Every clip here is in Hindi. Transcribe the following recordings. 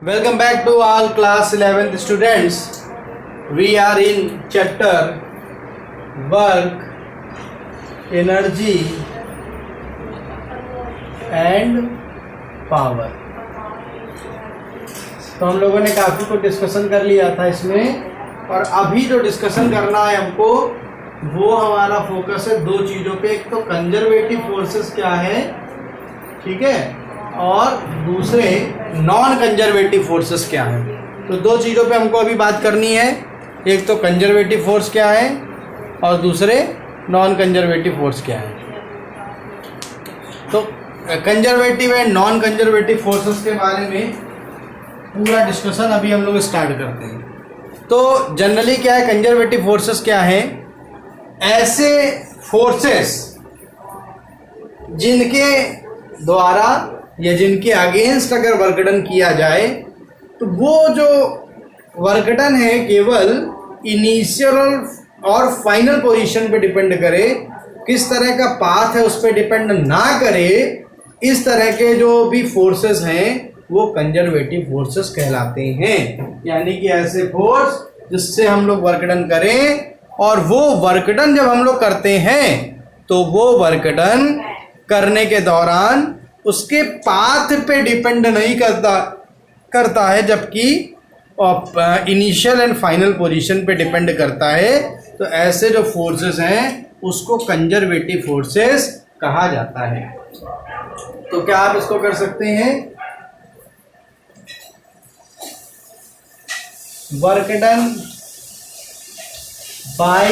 Welcome back to all class 11th students. We are in chapter work, energy and power. तो हम लोगों ने काफ़ी कुछ डिस्कशन कर लिया था इसमें, और अभी जो डिस्कशन करना है हमको वो हमारा फोकस है दो चीज़ों पे। एक तो कंजर्वेटिव फोर्सेस क्या है, ठीक है, और दूसरे नॉन कंजर्वेटिव फोर्सेस क्या हैं। तो दो चीज़ों पे हमको अभी बात करनी है, एक तो कंजर्वेटिव फोर्स क्या है और दूसरे नॉन कंजर्वेटिव फोर्स क्या है। तो conservative and non conservative forces के बारे में पूरा डिस्कशन अभी हम लोग स्टार्ट करते हैं। तो जनरली क्या है, कंजर्वेटिव फोर्सेस क्या है, ऐसे फोर्सेस जिनके द्वारा या जिनके अगेंस्ट अगर वर्क डन किया जाए तो वो जो वर्क डन है केवल इनिशियल और फाइनल पोजीशन पे डिपेंड करे, किस तरह का पाथ है उस पर डिपेंड ना करे, इस तरह के जो भी फोर्सेस हैं वो कंजर्वेटिव फोर्सेस कहलाते हैं। यानी कि ऐसे फोर्स जिससे हम लोग वर्क डन करें, और वो वर्क डन जब हम लोग करते हैं तो वो वर्क डन करने के दौरान उसके पाथ पे डिपेंड नहीं करता है, जबकि इनिशियल एंड फाइनल पोजीशन पे डिपेंड करता है। तो ऐसे जो फोर्सेस हैं उसको कंजर्वेटिव फोर्सेस कहा जाता है। तो क्या आप इसको कर सकते हैं, वर्क डन बाय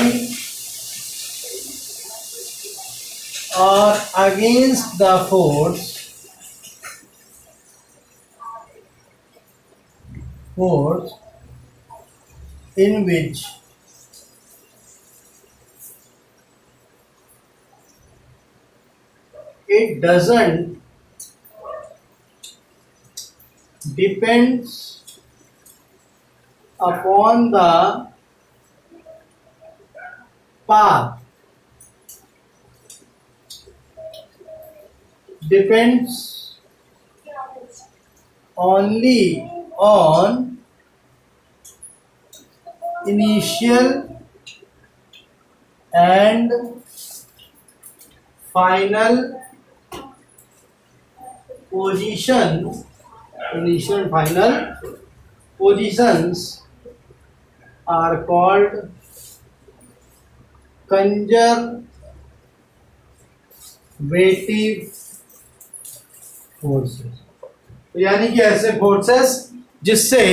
और against the force in which it doesn't depends upon the path, depends only on initial and final position. Initial and final positions are called conservative forces. तो यानी कि ऐसे फोर्सेस जिससे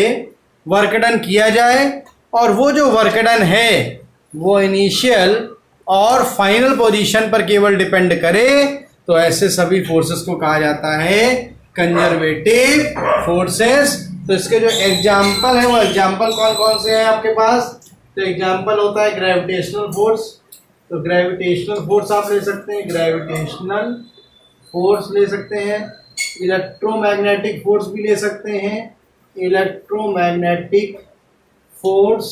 वर्क डन किया जाए और वो जो वर्क डन है वो इनिशियल और फाइनल पोजीशन पर केवल डिपेंड करे, तो ऐसे सभी फोर्सेस को कहा जाता है कंजर्वेटिव फोर्सेस। तो इसके जो एग्जाम्पल है वो एग्जाम्पल कौन कौन से हैं आपके पास। तो एग्जाम्पल होता है ग्रेविटेशनल फोर्स। तो ग्रेविटेशनल फोर्स आप ले सकते हैं, ग्रेविटेशनल फोर्स ले सकते हैं, इलेक्ट्रोमैग्नेटिक फोर्स भी ले सकते हैं, इलेक्ट्रोमैग्नेटिक फोर्स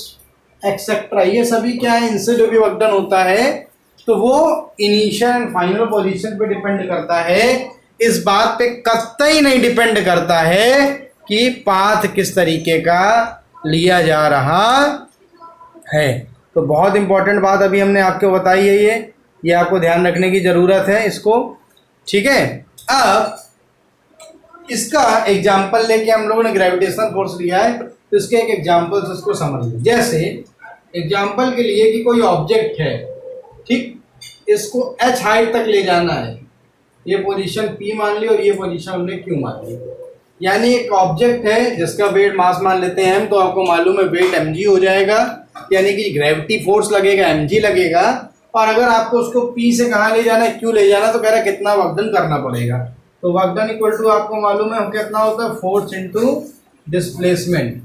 एक्सेट्रा। ये सभी क्या है, इनसे जो भी वर्क डन होता है तो वो इनिशियल एंड फाइनल पोजीशन पे डिपेंड करता है। इस बात पे कतई नहीं डिपेंड करता है कि पाथ किस तरीके का लिया जा रहा है। तो बहुत इंपॉर्टेंट बात अभी हमने आपको बताई है, ये आपको ध्यान रखने की ज़रूरत है इसको, ठीक है। अब इसका एग्जाम्पल लेके हम लोगों ने ग्रेविटेशनल फोर्स लिया है, तो इसके एक एग्जाम्पल से इसको समझ लें। जैसे एग्जाम्पल के लिए कि कोई ऑब्जेक्ट है, ठीक, इसको h हाइट तक ले जाना है, ये पोजीशन P मान ली और ये पोजीशन हमने Q मान ली। यानी एक ऑब्जेक्ट है जिसका वेट मास मान लेते हैं हम, तो आपको मालूम है वेट mg हो जाएगा, यानी कि ग्रेविटी फोर्स लगेगा mg लगेगा। और अगर आपको उसको P से कहाँ ले जाना है, Q ले जाना, तो कह रहा है कितना वर्क डन करना पड़ेगा। तो वर्क डन इक्वल टू आपको मालूम है कितना होता है, फोर्स इनटू डिस्प्लेसमेंट।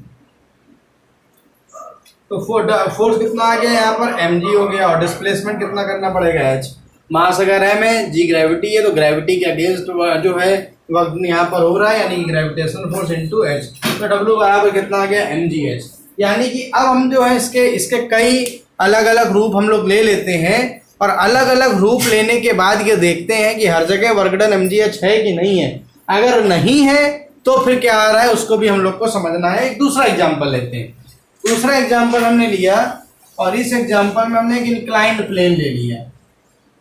तो फोर्स कितना आ गया यहाँ पर, mg हो गया, और डिस्प्लेसमेंट कितना करना पड़ेगा, h। मास अगर m है, g ग्रेविटी है, तो ग्रेविटी के अगेंस्ट जो है वर्क यहाँ पर हो रहा है, यानी कि ग्रेविटेशनल फोर्स इनटू h। तो W बराबर कितना आ गया, mgh। यानी कि अब हम जो है इसके कई अलग अलग रूप हम लोग ले लेते हैं, और अलग अलग रूप लेने के बाद ये देखते हैं कि हर जगह वर्क डन mgh है कि नहीं है। अगर नहीं है तो फिर क्या आ रहा है उसको भी हम लोग को समझना है। एक दूसरा एग्जाम्पल लेते हैं। दूसरा एग्जाम्पल हमने लिया और इस एग्जाम्पल में हमने एक इंक्लाइंड प्लेन ले लिया,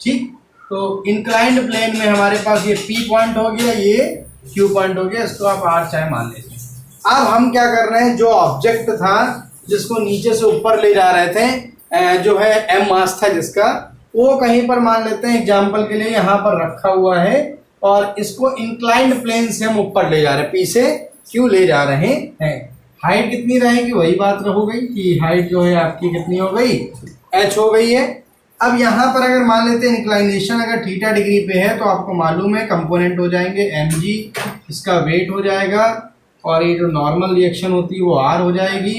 ठीक। तो इंक्लाइंड प्लेन में हमारे पास ये P पॉइंट हो गया, ये Q पॉइंट हो गया, इसको आप R चाहे मान लेते हैं। अब हम क्या कर रहे हैं, जो ऑब्जेक्ट था जिसको नीचे से ऊपर ले जा रहे थे, जो है M मास था जिसका, वो कहीं पर मान लेते हैं एग्जाम्पल के लिए यहाँ पर रखा हुआ है और इसको इंक्लाइंड प्लेन से हम ऊपर ले जा रहे हैं, P से Q ले जा रहे हैं। हाइट कितनी रहेगी, वही बात हो गई कि हाइट जो है आपकी कितनी हो गई, h हो गई है। अब यहाँ पर अगर मान लेते हैं इंक्लाइनेशन अगर थीटा डिग्री पे है तो आपको मालूम है कंपोनेंट हो जाएंगे mg, इसका वेट हो जाएगा और ये जो नॉर्मल रिएक्शन होती है वो r हो जाएगी।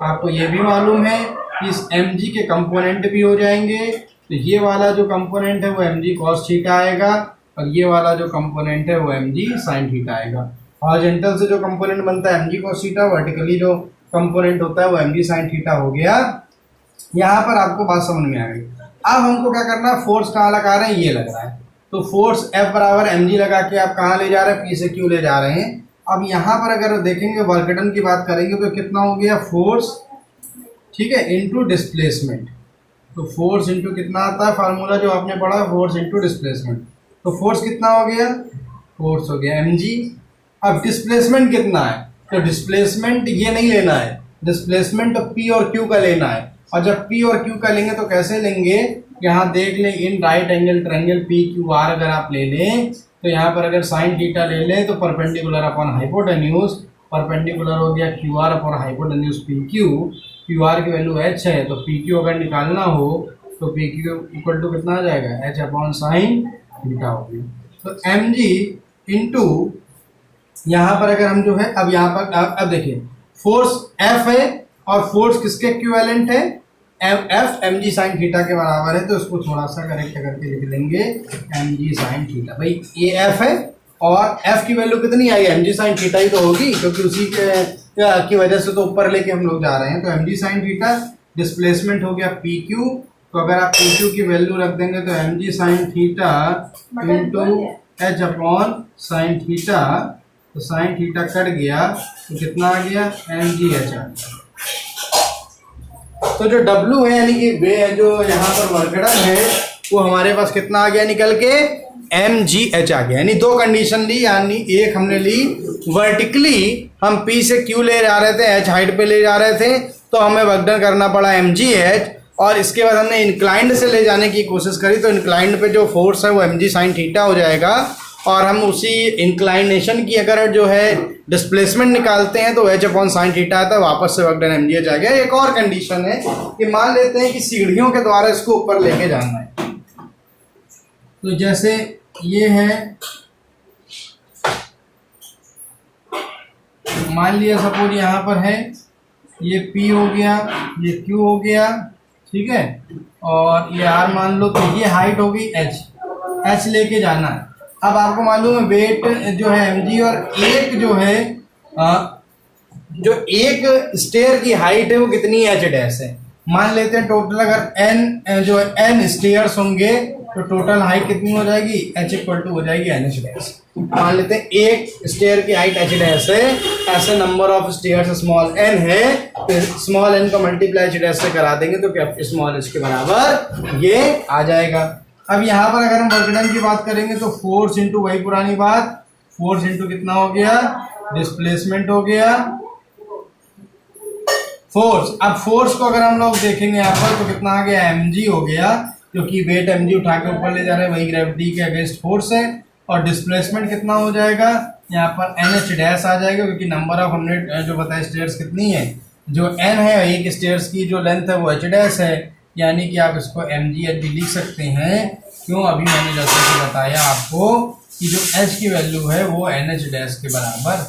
आपको ये भी मालूम है कि इस mg के कंपोनेंट भी हो जाएंगे, तो ये वाला जो कंपोनेंट है वो mg cos थीटा आएगा और ये वाला जो कंपोनेंट है वो mg sin थीटा आएगा। हॉरिजॉन्टल से जो कंपोनेंट बनता है mg cos थीटा, वर्टिकली जो कंपोनेंट होता है वो mg sin थीटा हो गया। यहाँ पर आपको बात समझ में आ गई। अब हमको क्या करना है, फोर्स कहाँ लगा रहे हैं, ये लग रहा है, तो फोर्स F बराबर mg लगा के आप कहाँ ले जा रहे हैं, P से Q ले जा रहे हैं। अब यहाँ पर अगर देखेंगे वर्क डन की बात करेंगे तो कितना हो गया, फोर्स, ठीक है, इनटू डिस्प्लेसमेंट। तो फोर्स इनटू कितना आता है, फार्मूला जो आपने पढ़ा, फोर्स इनटू डिस्प्लेसमेंट। तो फोर्स कितना हो गया, फोर्स हो गया mg। अब डिस्प्लेसमेंट कितना है, तो डिस्प्लेसमेंट ये नहीं लेना है, डिस्प्लेसमेंट P और Q का लेना है। और जब P और Q का लेंगे तो कैसे लेंगे, यहाँ देख लें, in right angle triangle PQR अगर आप ले लें तो यहाँ पर अगर साइन थीटा ले लें तो परपेंडिकुलर अपॉन हाइपोटेन्यूज, परपेंडिकुलर हो गया QR upon hypotenuse PQ। QR की वैल्यू h है तो PQ अगर निकालना हो तो PQ इक्वल टू कितना आ जाएगा, h अपॉन साइन थीटा हो गया। तो mg इंटू यहाँ पर अगर हम जो है, अब यहाँ पर अब देखिए फोर्स F है और फोर्स किसके इक्विवेलेंट है, F mg sin थीटा के बराबर है, तो इसको थोड़ा सा करेक्ट करके लिख लेंगे mg sin थीटा। भाई ये F है और F की वैल्यू कितनी आई, mg sin थीटा ही तो होगी, क्योंकि उसी की वजह से तो ऊपर लेके हम लोग जा रहे हैं। तो mg sin थीटा, डिस्प्लेसमेंट हो गया PQ, तो अगर आप PQ की वैल्यू रख देंगे तो mg sin theta into h upon sine theta, तो साइन थीटा कट गया तो कितना आ गया, mg h आ गया। तो जो W है यानी कि वे जो यहाँ पर वर्कडन है वो हमारे पास कितना आ गया निकल के, mgh आ गया। यानी दो कंडीशन ली, यानी एक हमने ली वर्टिकली हम P से Q ले जा रहे थे, h हाइट पे ले जा रहे थे, तो हमें वर्कडन करना पड़ा mgh, और इसके बाद हमने इंक्लाइंड से ले जाने की कोशिश करी तो इंक्लाइंड पे जो फोर्स है वो mg sin थीटा हो जाएगा, और हम उसी इंक्लाइनेशन की अगर जो है डिस्प्लेसमेंट निकालते हैं तो h अपॉन साइन थीटा आता है, वापस से वर्क डन mgh आ गया। एक और कंडीशन है कि मान लेते हैं कि सीढ़ियों के द्वारा इसको ऊपर लेके जाना है, तो जैसे ये है, मान लिया सपोज यहाँ पर है ये P हो गया, ये Q हो गया, ठीक है, और ये R मान लो, तो ये हाइट होगी h लेके जाना है। अब आपको मालूम है वेट जो है mg, और एक जो है जो एक स्टेयर की हाइट है वो कितनी h डैश है। मान लेते हैं टोटल अगर n जो है n स्टेयर्स होंगे तो टोटल हाइट कितनी हो जाएगी, h इक्वल टू हो जाएगी nh डैश। मान लेते हैं एक स्टेयर की हाइट h डैश है, ऐसे number of stairs small n है, तो स्मॉल n को मल्टीप्लाई h डैश से करा देंगे तो क्या स्मॉल h के बराबर ये आ जाएगा। अब यहाँ पर अगर हम वर्कडन की बात करेंगे तो फोर्स इंटू वही पुरानी बात, फोर्स इंटू कितना हो गया, डिस्प्लेसमेंट हो गया, फोर्स। अब फोर्स को अगर हम लोग देखेंगे यहाँ पर तो कितना आ गया, mg हो गया, क्योंकि वेट mg उठा के ऊपर ले जा रहे हैं, वही ग्रेविटी के अगेंस्ट फोर्स है। और डिस्प्लेसमेंट कितना हो जाएगा, यहाँ पर nh डैश आ जाएगा, क्योंकि नंबर ऑफ हमने जो बताया स्टेयर्स कितनी है, जो n है एक स्टेयर्स की जो लेंथ है वो h डैश है, यानी कि आप इसको mgh भी लिख सकते हैं। क्यों, अभी मैंने जैसे कि बताया आपको कि जो h की वैल्यू है वो nh डैश के बराबर।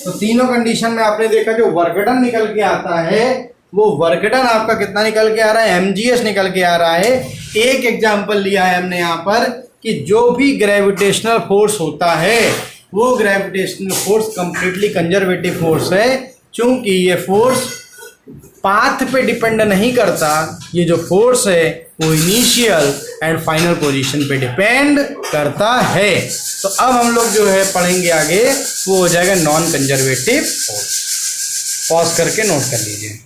तो तीनों कंडीशन में आपने देखा जो वर्कडन निकल के आता है वो वर्कडन आपका कितना निकल के आ रहा है, mgh निकल के आ रहा है। एक एग्जांपल लिया है हमने यहाँ पर कि जो भी ग्रेविटेशनल फोर्स होता है वो gravitational force completely conservative force है, क्योंकि ये फोर्स पाथ पे डिपेंड नहीं करता, ये जो फोर्स है वो इनिशियल एंड फाइनल पोजीशन पे डिपेंड करता है। तो अब हम लोग जो है पढ़ेंगे आगे, वो हो जाएगा नॉन कंजर्वेटिव फोर्स। पॉज करके नोट कर लीजिए।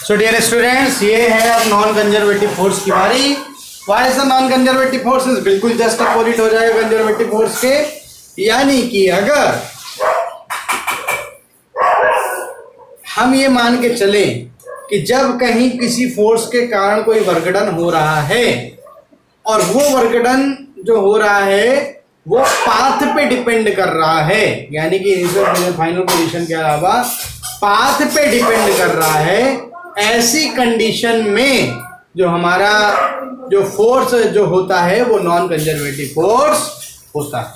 सो डियर स्टूडेंट्स, ये है अब नॉन कंजर्वेटिव फोर्स की बारी। Why is the non conservative forces? बिल्कुल जस्ट अपोजिट हो जाएगा कंजर्वेटिव फोर्स के। यानी कि अगर हम ये मान के चले कि जब कहीं किसी फोर्स के कारण कोई वर्कडन हो रहा है और वो वर्कडन जो हो रहा है वो पाथ पे डिपेंड कर रहा है, यानी कि इनिशियल फाइनल पोजीशन के अलावा पाथ पे डिपेंड कर रहा है, ऐसी कंडीशन में जो हमारा जो फोर्स जो होता है वो नॉन कंजर्वेटिव फोर्स होता है।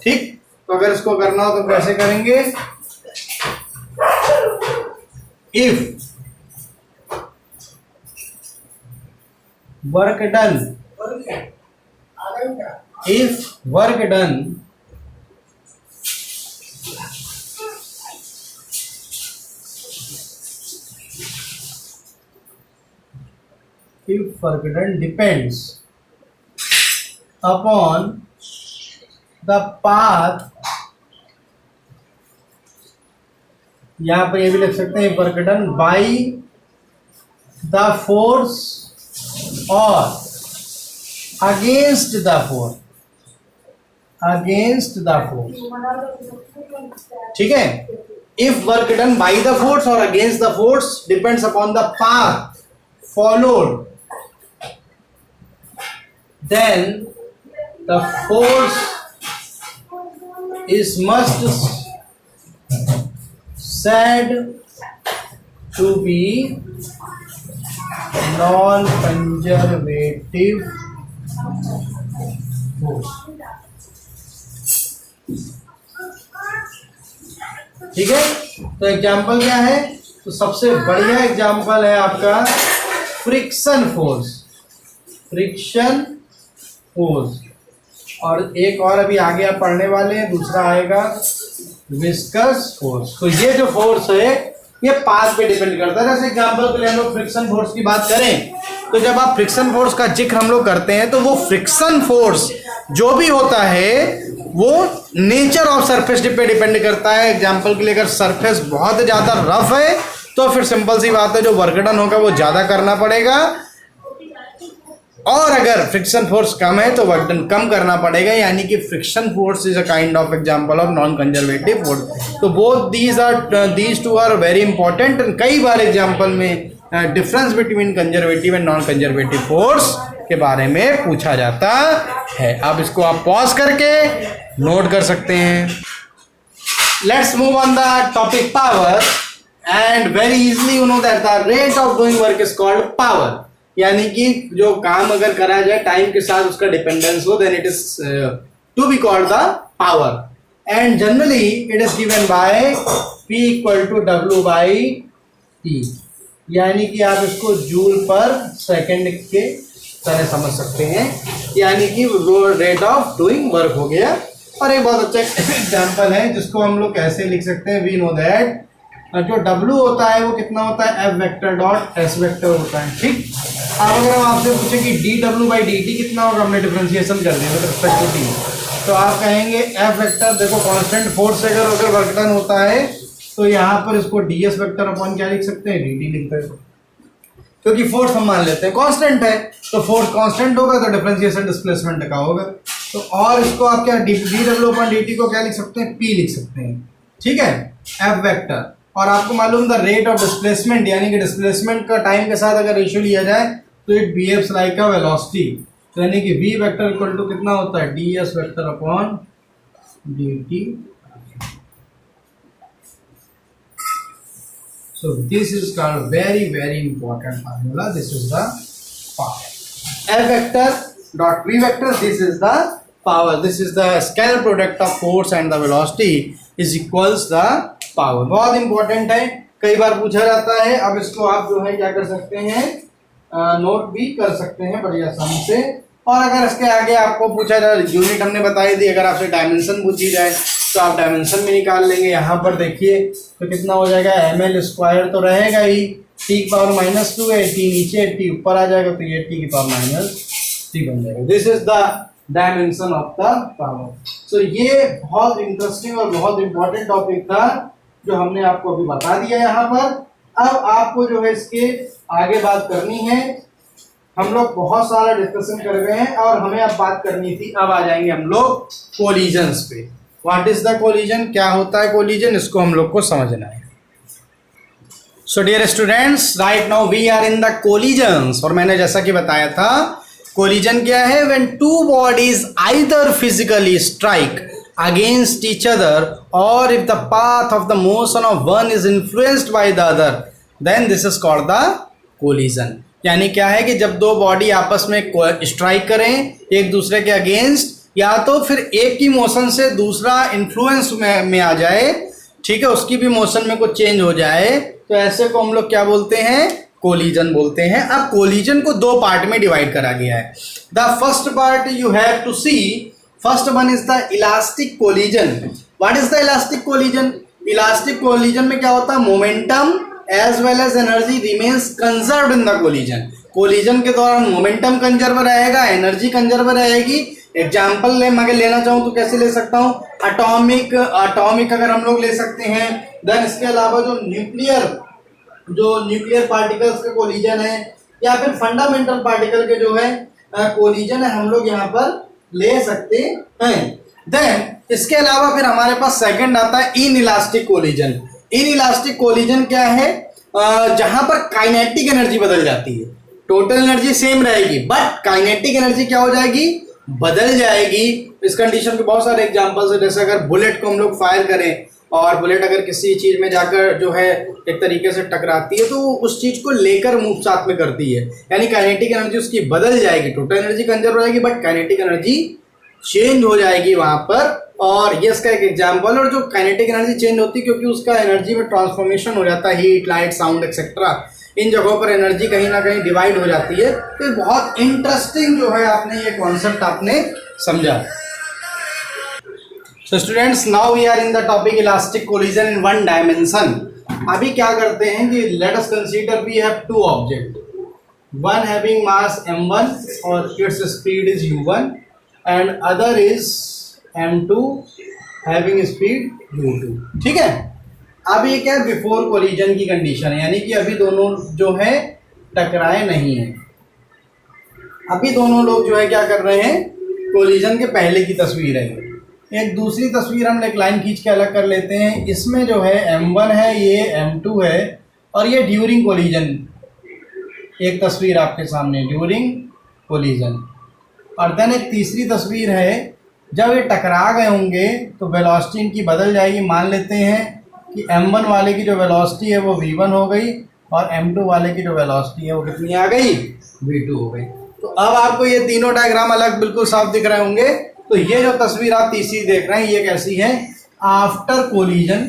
ठीक, तो अगर इसको करना हो तो कैसे करेंगे? If work done depends upon the path, यहां पर ये भी लिख सकते हैं work done by the force or against the force, ठीक है। If work done by the force or against the force depends upon the path followed, then the force is must said to be non-conservative force। ठीक है, तो एग्जाम्पल क्या है? तो सबसे बढ़िया एग्जाम्पल है आपका फ्रिक्शन फोर्स, और एक और अभी आगे आप पढ़ने वाले हैं, दूसरा आएगा विस्कस फोर्स। तो ये जो फोर्स है ये पाथ पे डिपेंड करता है। जैसे एग्जांपल के लिए हम लोग फ्रिक्शन फोर्स की बात करें, तो जब आप फ्रिक्शन फोर्स का जिक्र हम लोग करते हैं तो वो फ्रिक्शन फोर्स जो भी होता है वो नेचर ऑफ सरफेस पे डिपेंड करता है। एग्जांपल के लिए अगर सरफेस बहुत ज़्यादा रफ है तो फिर सिंपल सी बात है, जो वर्क डन होगा वो ज़्यादा करना पड़ेगा, और अगर फ्रिक्शन फोर्स कम है तो वर्क डन कम करना पड़ेगा। यानी कि friction force is a kind of example of non conservative force. तो both these two are very important. कई बार एग्जांपल में difference between conservative and non conservative force के बारे में पूछा जाता है। अब इसको आप पॉज करके नोट कर सकते हैं। Let's move on the topic power, and very easily you know that the rate of doing work is called power. यानी कि जो काम अगर करा जाए टाइम के साथ उसका डिपेंडेंस हो, then it is to be called the power. And generally it is given by P equal to W by T। यानी कि आप इसको जूल पर सेकंड के तरह समझ सकते हैं, यानी कि वो रेट ऑफ डूइंग वर्क हो गया। और एक बहुत अच्छा एग्जाम्पल है जिसको हम लोग कैसे लिख सकते हैं, वी नो दैट जो W होता है वो कितना होता है, F vector dot S vector होता है। ठीक, अब अगर हम आपसे पूछे कि dW बाई dt कितना होगा, हमने डिफरेंशिएशन कर दिया विद रिस्पेक्ट टू t, तो आप कहेंगे F वेक्टर, देखो कांस्टेंट फोर्स से अगर वर्क डन होता है तो यहाँ पर इसको ds वेक्टर अपॉन क्या लिख सकते हैं, dt लिखते हैं, क्योंकि फोर्स हम मान लेते हैं कांस्टेंट है, तो फोर्स कांस्टेंट होगा तो डिफरेंशिएशन डिस्प्लेसमेंट का होगा। तो और इसको आप क्या dW अपॉन dt को क्या लिख सकते हैं, p लिख सकते हैं। ठीक है, F वेक्टर, और आपको मालूम द रेट ऑफ डिस्प्लेसमेंट, यानी कि डिस्प्लेसमेंट का टाइम के साथ अगर रेशियो लिया जाए तो it behaves like a velocity. यानी कि v वेक्टर इक्वल टू कितना होता है, ds vector upon dt। So this is called very important formula. This is the power. F vector dot v vector, this is the power. This is the scalar product of force and the velocity is equals the power. बहुत इंपॉर्टेंट है, कई बार पूछा जाता है। अब इसको आप जो है क्या कर सकते हैं, नोट भी कर सकते हैं बड़ी आसानी से। और अगर इसके आगे आपको पूछा जाए, यूनिट हमने बताई थी, अगर आपसे डायमेंशन पूछी जाए तो आप डायमेंशन भी निकाल लेंगे। यहाँ पर देखिए तो कितना हो जाएगा, ml² तो रहेगा ही, t⁻⁻2 है, t नीचे t ऊपर आ जाएगा तो ये t⁻³ बन जाएगा। This is the dimension of the power. So ये बहुत इंटरेस्टिंग और बहुत इंपॉर्टेंट टॉपिक था जो हमने आपको अभी बता दिया यहाँ पर। अब आपको जो है इसके आगे बात करनी है। हम लोग बहुत सारा डिस्कशन कर गए हैं और हमें अब बात करनी थी, अब आ जाएंगे हम लोग कोलिजन्स पे। व्हाट इज द कोलिजन, क्या होता है कोलिजन, इसको हम लोग को समझना है। So dear students, right now we are in the collisions. और मैंने जैसा कि बताया था कोलिजन क्या है, when two bodies either physically strike against each other or if the path of the motion of one is influenced by the other then this is called the collision। यानी क्या है कि जब दो बॉडी आपस में स्ट्राइक करें एक दूसरे के अगेंस्ट, या तो फिर एक की मोशन से दूसरा इन्फ्लुएंस में आ जाए, ठीक है, उसकी भी मोशन में कुछ चेंज हो जाए, तो ऐसे को हम लोग क्या बोलते हैं, कोलिजन बोलते हैं। अब कोलिजन को दो पार्ट में डिवाइड करा गया है। The first part you have to see, first one is the elastic collision. What is the elastic collision? Elastic collision में क्या होता है, momentum as well as energy remains conserved in the collision. Collision के दौरान मोमेंटम कंजर्व रहेगा, एनर्जी कंजर्व रहेगी। एग्जाम्पल मैं लेना चाहूँ तो कैसे ले सकता हूँ, अटोमिक अगर हम लोग ले सकते हैं। देन इसके अलावा जो न्यूक्लियर पार्टिकल्स के कोलिजन है, या फिर फंडामेंटल पार्टिकल के जो है कोलिजन है, हम लोग यहाँ पर ले सकते हैं। देन इसके अलावा फिर हमारे पास सेकंड आता है इन इलास्टिक कोलिजन। इन इलास्टिक कोलिजन क्या है, जहां पर काइनेटिक एनर्जी बदल जाती है। टोटल एनर्जी सेम रहेगी बट काइनेटिक एनर्जी क्या हो जाएगी, बदल जाएगी। इस कंडीशन के बहुत सारे एग्जांपल्स है, जैसे अगर बुलेट को हम लोग फायर करें और बुलेट अगर किसी चीज में जाकर जो है एक तरीके से टकराती है तो उस चीज को लेकर मूव साथ में करती है, यानी काइनेटिक एनर्जी उसकी बदल जाएगी। टोटल एनर्जी कंजर्व रहेगी बट काइनेटिक एनर्जी चेंज हो जाएगी वहां पर, और ये इसका एक एग्जांपल। और जो काइनेटिक एनर्जी चेंज होती है क्योंकि उसका एनर्जी में ट्रांसफॉर्मेशन हो जाता है, हीट, लाइट, साउंड एक्सेट्रा, इन जगहों पर एनर्जी कहीं ना कहीं डिवाइड हो जाती है। तो बहुत इंटरेस्टिंग जो है आपने ये कॉन्सेप्ट आपने समझा। So students, now we are in the topic elastic collision in one dimension। अभी क्या करते हैं कि let us consider we have two object, one having mass m1 और its speed is u1 and other is m2 having speed u2। ठीक है, अब ये क्या है, बिफोर कोलिजन की कंडीशन है, यानी कि अभी दोनों जो है टकराए नहीं है। अभी दोनों लोग जो है क्या कर रहे हैं, कोलिजन के पहले की तस्वीर है। एक दूसरी तस्वीर हम एक लाइन खींच के अलग कर लेते हैं। इसमें जो है m1 है, ये m2 है, और ये ड्यूरिंग कोलिजन एक तस्वीर आपके सामने, ड्यूरिंग कोलिजन। और देन एक तीसरी तस्वीर है, जब ये टकरा गए होंगे तो वेलोसिटी इनकी बदल जाएगी। मान लेते हैं कि m1 वाले की जो वेलोसिटी है वो v1 हो गई और m2 वाले की जो वेलोसिटी है वो कितनी आ गई, v2 हो गई। तो अब आपको ये तीनों डायग्राम अलग बिल्कुल साफ दिख रहे होंगे। तो ये जो तस्वीर आप तीसरी देख रहे हैं ये कैसी है, आफ्टर कोलिजन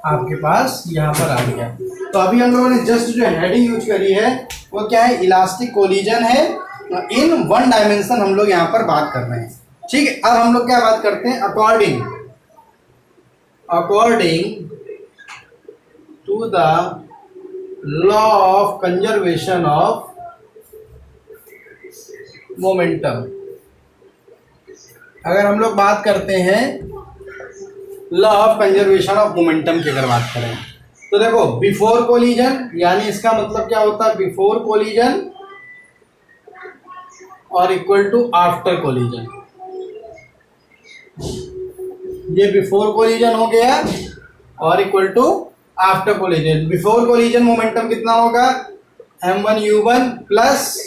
आपके पास यहाँ पर आ गया। तो अभी हम लोगों ने जस्ट जो हेडिंग यूज करी है वो क्या है, इलास्टिक कोलिजन है। इन वन डायमेंशन हम लोग यहाँ पर बात कर रहे हैं। ठीक है, अब हम लोग क्या बात करते हैं, according to the law of conservation of momentum. अगर हम लोग बात करते हैं law of conservation of momentum की अगर बात करें तो देखो, बिफोर कोलिजन यानी इसका मतलब क्या होता है, बिफोर कोलिजन और इक्वल टू आफ्टर कोलिजन। ये बिफोर कोलिजन हो गया और equal to after collision. Before collision momentum कितना होगा, m1u1 प्लस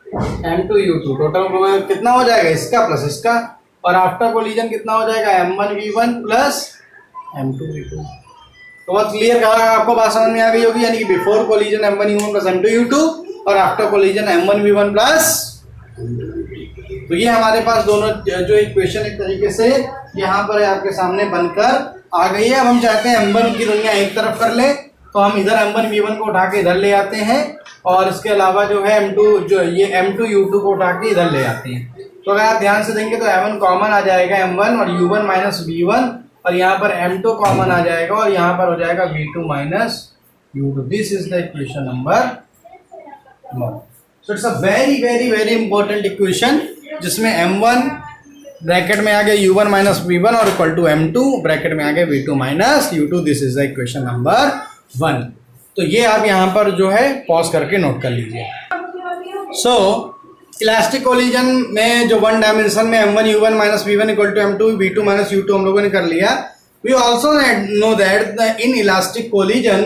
m2u2, टोटल कितना हो जाएगा, इसका प्लस इसका। और आफ्टर कोलिजन कितना हो जाएगा, m1v1 प्लस m2v2। तो बहुत क्लियर कहा, आपको बात समझ में आ गई होगी। यानी कि before collision m1u1 plus m2u2 और आफ्टर कोलिजन m1v1 प्लस। तो ये हमारे पास दोनों जो इक्वेशन एक तरीके से यहाँ पर आपके सामने बनकर आ गई है। अब हम चाहते हैं m1 की दुनिया एक तरफ कर ले, तो हम इधर m1v1 को उठा के इधर ले आते हैं और इसके अलावा जो है m2 जो ये m2u2 को उठा के इधर ले आते हैं। तो अगर आप ध्यान से देंगे तो M1 कॉमन आ जाएगा M1 और U1 माइनस V1, और यहाँ पर M2 कॉमन आ जाएगा और यहाँ पर हो जाएगा V2 minus U2. This is the equation number 1. So it's a very very very important equation जिसमें M1 ब्रैकेट में आ गया U1 माइनस V1 और इक्वल टू M2 ब्रैकेट में आ गया V2 minus U2. This is the equation number 1. तो ये आप यहाँ पर जो है पॉज करके नोट कर लीजिए. सो इलास्टिक कोलिजन में जो वन डायमेंशन में M1 U1 minus V1 equal to M2 V2 minus U2 हम लोगों ने कर लिया. We also know that in elastic collision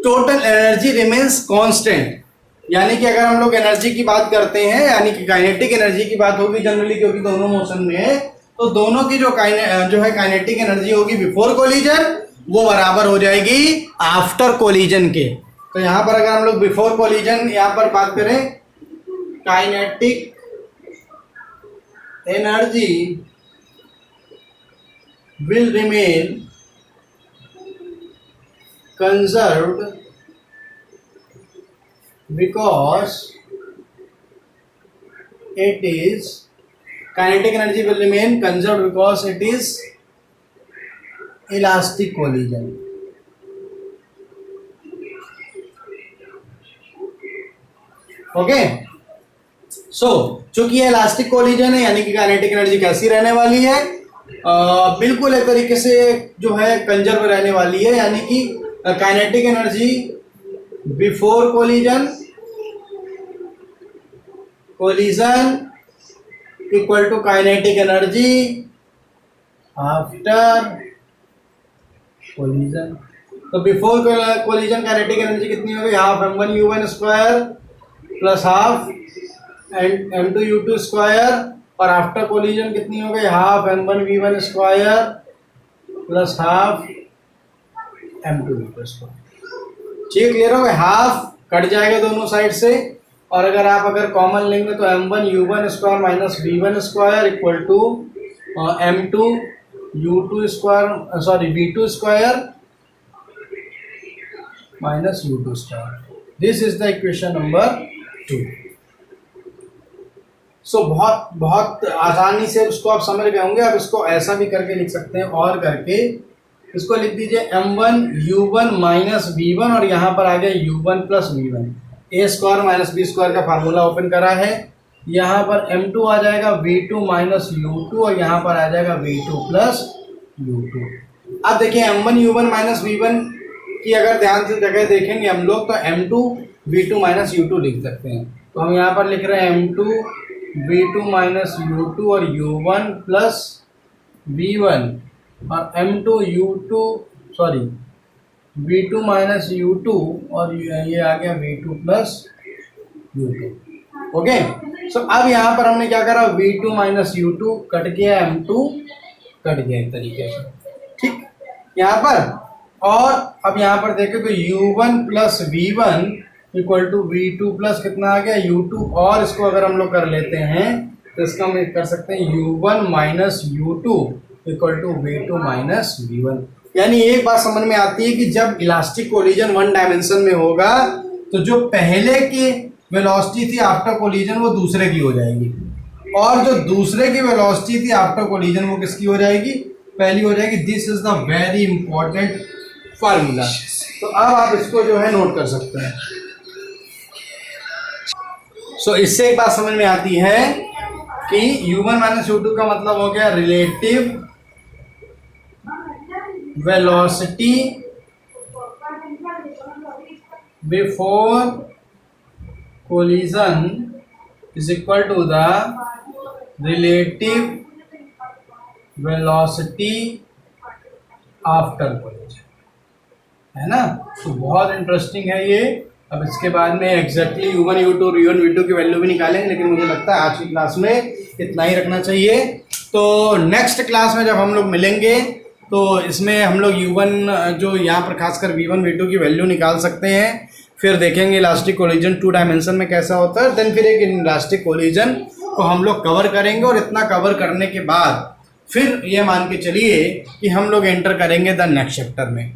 total energy remains constant. यानी कि अगर हम लोग एनर्जी की बात करते हैं, यानी कि काइनेटिक एनर्जी की बात होगी जनरली, क्योंकि दोनों मोशन में है, तो दोनों की जो है काइनेटिक एनर्जी होगी बिफोर कोलिजन वो बराबर हो जाएगी आफ्टर कोलिजन के. तो यहाँ पर अगर हम लोग बिफोर कोलिजन यहाँ पर बात करें, kinetic energy will remain conserved because it is kinetic energy will remain conserved because it is elastic collision. Okay, so चूंकि ये इलास्टिक कोलिजन है यानी कि काइनेटिक एनर्जी कैसी रहने वाली है, बिल्कुल एक तरीके से जो है कंजर्व रहने वाली है. यानी कि kinetic energy before collision equal to kinetic energy after collision. तो बिफोर कोलिजन काइनेटिक एनर्जी कितनी हो गई? Half M1 U1 square plus half M2 U2 square, और आफ्टर कोलिजन कितनी हो गई? Half M1 V1 square plus half M2 U2 square. ठीक, क्लियर हो गया? हाफ कट जाएगा दोनों साइड से, और अगर कॉमन लेंगे तो M1 U1 square minus V1 square equal to M2 U2 square V2 square minus U2 square. This is the equation number 2. So बहुत आसानी से उसको आप समझ गए होंगे. आप इसको ऐसा भी करके लिख सकते हैं, और करके इसको लिख दीजिए M1 U1 माइनस V1 और यहाँ पर आ गया U1 प्लस V1. ए स्क्वायर माइनस बी स्क्वायर का फार्मूला ओपन करा है. यहाँ पर M2 आ जाएगा V2 माइनस U2 और यहाँ पर आ जाएगा V2 प्लस U2. अब देखिए M1 U1 माइनस V1 की अगर ध्यान से जगह देखेंगे हम लोग तो M2 V2 माइनस U2 लिख सकते हैं. तो हम यहाँ पर लिख रहे हैं M2 V2 माइनस U2 और U1 प्लस V1 और M2 U2 V2 minus U2 और ये आ गया V2 प्लस U2. ओके, सो अब यहाँ पर हमने क्या करा? V2 माइनस U2 कट गया, M2 कट गया एक तरीके से. ठीक, यहाँ पर, और अब यहाँ पर देखें तो U1 plus V1 equal to V2 plus कितना आ गया? U2. और इसको अगर हम लोग कर लेते हैं तो इसका हम कर सकते हैं U1 minus U2 equal to V2 minus V1. यानी एक बात समझ में आती है कि जब इलास्टिक कोलिजन वन डायमेंशन में होगा तो जो पहले की वेलोसिटी थी आफ्टर कोलिजन वो दूसरे की हो जाएगी, और जो दूसरे की वेलोसिटी थी आफ्टर कोलिजन वो किसकी हो जाएगी? पहली हो जाएगी. This is the very important formula. तो अब आप इसको जो है नोट कर सकते हैं. सो इससे एक बात समझ में आती है कि U1 माइनस U2 का मतलब हो गया relative velocity before collision is equal to the relative velocity after collision, है ना? तो बहुत इंटरेस्टिंग है ये. अब इसके बाद में exactly U1 U2 V1 V2 की वैल्यू भी निकालेंगे, लेकिन मुझे लगता है आज की क्लास में इतना ही रखना चाहिए. तो नेक्स्ट क्लास में जब हम लोग मिलेंगे तो इसमें हम लोग U1 जो यहाँ पर खासकर V1 V2 की वैल्यू निकाल सकते हैं. फिर देखेंगे इलास्टिक कोलिजन 2 डायमेंशन में कैसा होता है. देन फिर एक इलास्टिक कोलिजन को हम लोग कवर करेंगे, और इतना कवर करने के बाद फिर ये मान के चलिए कि हम लोग एंटर करेंगे द नेक्स्ट चैप्टर में.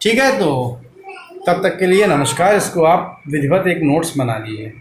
ठीक है, तो तब तक के लिए नमस्कार. इसको आप विधिवत एक नोट्स बना लीजिए.